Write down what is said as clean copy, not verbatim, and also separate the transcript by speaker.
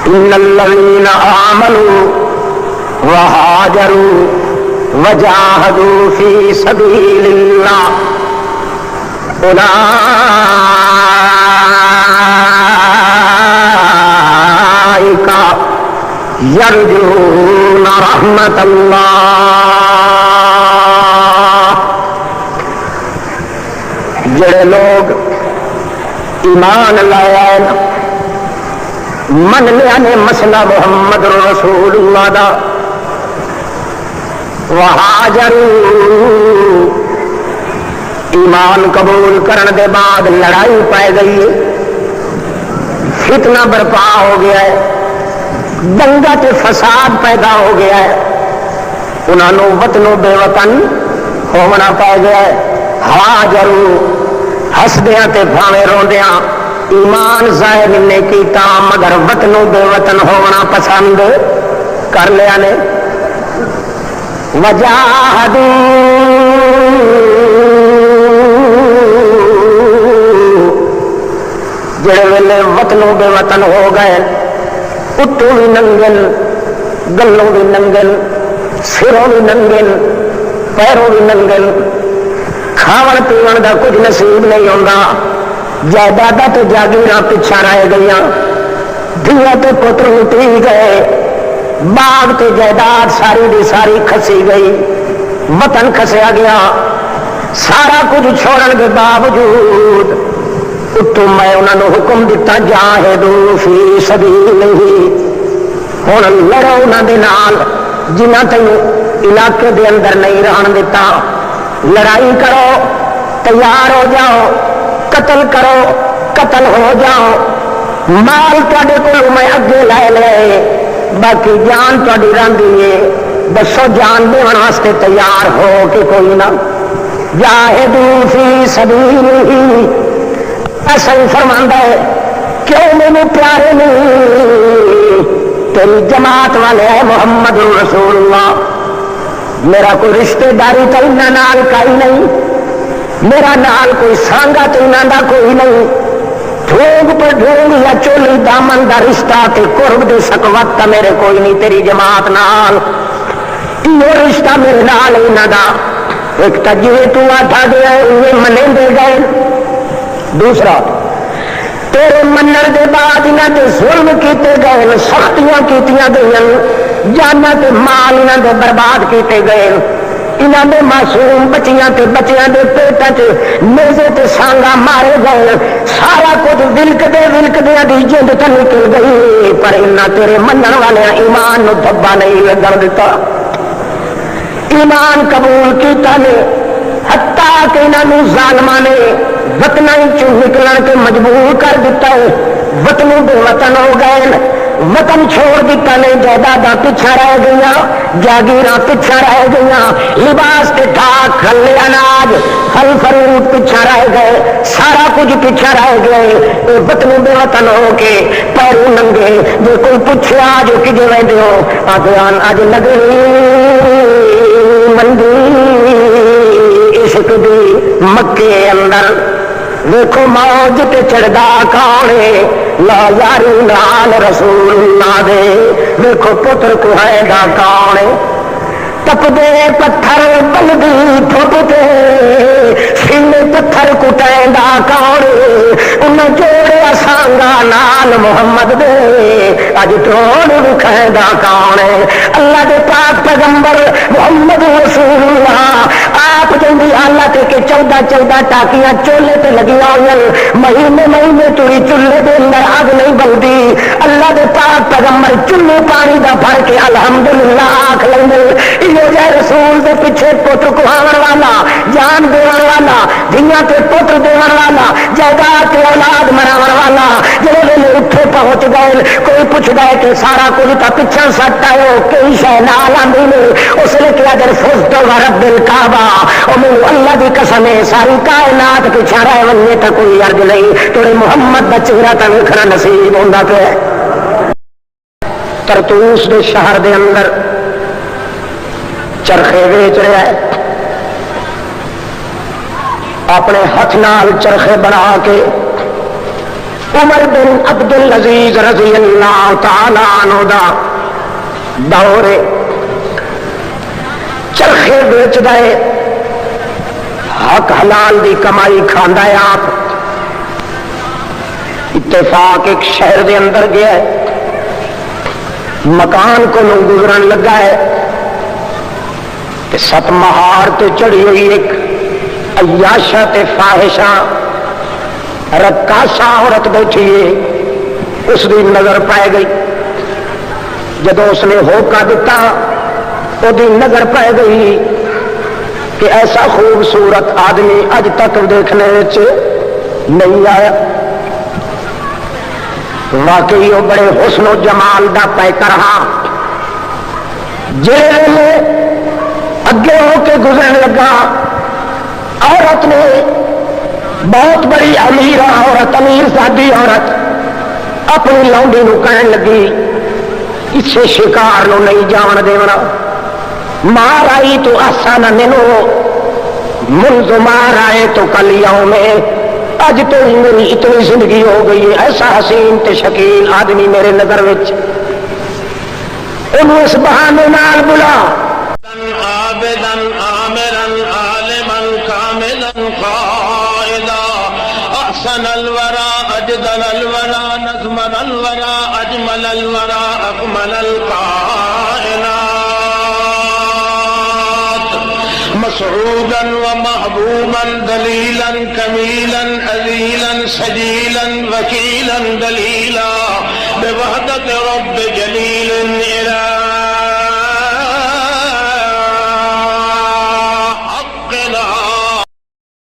Speaker 1: ان الذین آمنوا وہاجروا وجاہدوا فی سبیل اللہ اولئک یرجون رحمت اللہ. جڑے لوگ ایمان لائے من لیا نے مسئلہ محمد رسول اللہ دا وہاجروا ایمان قبول کرن دے بعد لڑائی پائے گئی ہے، فتنہ برپا ہو گیا ہے، دنگا تے فساد پیدا ہو گیا ہے، انہوں نے وطنوں بے وطن ہونا پا گیا ہے. ہاجروا ہسدیاں تے بھاویں روندیاں ایمان ظاہر نے کیتا مگر وطنوں بے وطن ہونا پسند کر لیا نے. وجاہدوا جڑے ویلے وطنوں بے وطن ہو گئے اٹھوں بھی ننگل گلوں بھی ننگل سروں بھی ننگل پیروں بھی ننگل کھاون پیون دا کچھ نصیب نہیں ہوتا. جائیداد تو جاگیراں پچھا رہ گئی، دھیاں تے پتر اٹھی گئے، باغ تے جائیداد ساری دی ساری کھسی گئی، وطن کھسیا گیا. سارا کچھ چھوڑن کے باوجود اتو میں انہوں نے حکم دیتا جاہدوا فی سبیلہ، ہن لڑو انہاں دے نال جنہاں تینوں علاقے دے اندر نہیں رہن دیتا. لڑائی کرو، تیار ہو جاؤ، قتل کرو، قتل ہو جاؤ. مال تواڈے کول میں اگے لے لے، باقی جان تواڈی رہندی ہے. دسو جان دین واسطے تیار ہو کہ کوئی نہ. جاہدوا فی سبیلہ اصل فرماندا ہے کیوں مینوں پیارے نہیں تیری جماعت والے ہے محمد رسول اللہ. میرا کوئی رشتہ داری تو انہاں نال کوئی نہیں، میرا نال کوئی سانگا تو انہاں دا کوئی نہیں. ڈھونگ پر ڈھونگ یا چولی دامن دا رشتہ تے قرب دے سکوت تا میرے کوئی نہیں تیری جماعت نال. یہ رشتہ میرے نال انہاں دا ایک تجوی تو آٹھا گیا یہ منے دے گئے. دوسرا تیرے منن دے بعد انہاں تے ظلم کیتے گئے، سختیاں کیتیاں گئیں، جاناں تے مال انہاں دے برباد کیتے گئے. انہاں دے معصوم بچیاں تے بچیاں دے پیٹاں تے نیزے تے سانگا مارے گئے. سارا کچھ ولکدیاں دی جند تے نکل گئی، پر انہاں تیرے منن والے ایمان نو دھبا نہیں لگن دیتا. ایمان قبول کیتا نے حتیٰ کہ انہوں ظالماں نے وطناں چوں نکلن کے مجبور کر دیتا ہے. وطنوں بے وطن ہو گئے، وطن چھوڑ دیتا نے، جائیداداں پیچھا رہ گئیاں، جاگیراں پیچھا رہ گئیاں، لباس تے ٹھاک کھلے اناج پھل فروٹ پیچھا رہ گئے، سارا کچھ پیچھا رہ گئے. وطنوں بے وطن ہو کے پیروں ننگے. جو کوئی پوچھے آج کجے ویندے ہو آدھیان اج نگری مندی عشق دی مکے اندر دیکھو موج تے چڑھدا کانے لا یاری نال رسول اللہ دے. دیکھو پتر کو ہے دا کانے تپ دے پتھر بلدی پھپتے سینے پتھر کٹیندا کانے انہیں جوڑیا سانگا نال محمد دے اج توڑ رکھیندا کانے. اللہ دے پاک پیغمبر محمد رسول اللہ آپ جنگی حالت کہ 14 ٹاکیاں چولہے تے لگی ہوئی، مہینے تری چولہے دے اندر اگ نہیں بلدی. اللہ دے پاک پیغمبر چولہے پانی دا بھر کے الحمدللہ آکھ لیندے. یہ جے رسول دے پیچھے پتر کہاون والا، جان دیون والا، دھیاں تے پتر دیون والا، جائیداد تے اولاد مراون والا جڑے ویلے اتھے پہنچ گئے کوئی پوچھدا ہے کہ سارا کچھ تا پیچھے سٹ آئے کئی شے نال آندی نے. اس لیے کہ اگر فزت ورب الکعبہ اللہ دی قسم ہے ساری کائنات پیچھے رہ ونجے تا کوئی عرض نہیں. تیرے محمد دا چہرہ تا ویکھنا نصیب ہوندا پیا. طرطوس دے شہر دے اندر چرخے ویچ رہا ہے، اپنے ہاتھ نال چرخے بنا کے عمر بن عبد العزیز رضی اللہ تعالی عنہ دا دور چرخے بیچدا ہے، حق حلال دی کمائی کھاندا ہے. آپ اتفاق ایک شہر دے اندر گیا ہے، مکان کو گزرن لگا ہے کہ 7 مہار تے چڑھی ہوئی ایک عیاشہ تے فاحشہ رقاصہ عورت بیٹھی ہے. اس دی نظر پائے گئی. جدو اس نے ہوکا دیتا وہ دی نظر پائے گئی کہ ایسا خوبصورت آدمی اج تک دیکھنے نہیں آیا. واقعی وہ بڑے حسن و جمال دا پیکر رہا. جیل اگے ہو کے گزرنے لگا، عورت نے بہت بڑی امیر عورت، امیر زادی عورت اپنی لونڈی نو کہن لگی اسے شکار نو نہیں جان دینا. مار آئی تو آسان مینو منذ مار آئے تو کل یوم میں اج تو میری اتنی زندگی ہو گئی ہے. ایسا حسین تے شکیل آدمی میرے نظر وچ انہوں اس بہانے نال بلا
Speaker 2: عابدا عامرا عالما كاملا قائدا احسن الورى اجدل الورى نظمن الورى اجمل الورى اكمل الكائنات مسعودا ومحبوبا دليلا كميلا اذيلا سجيلا وكيلا دليلا بوحدة رب جليل إله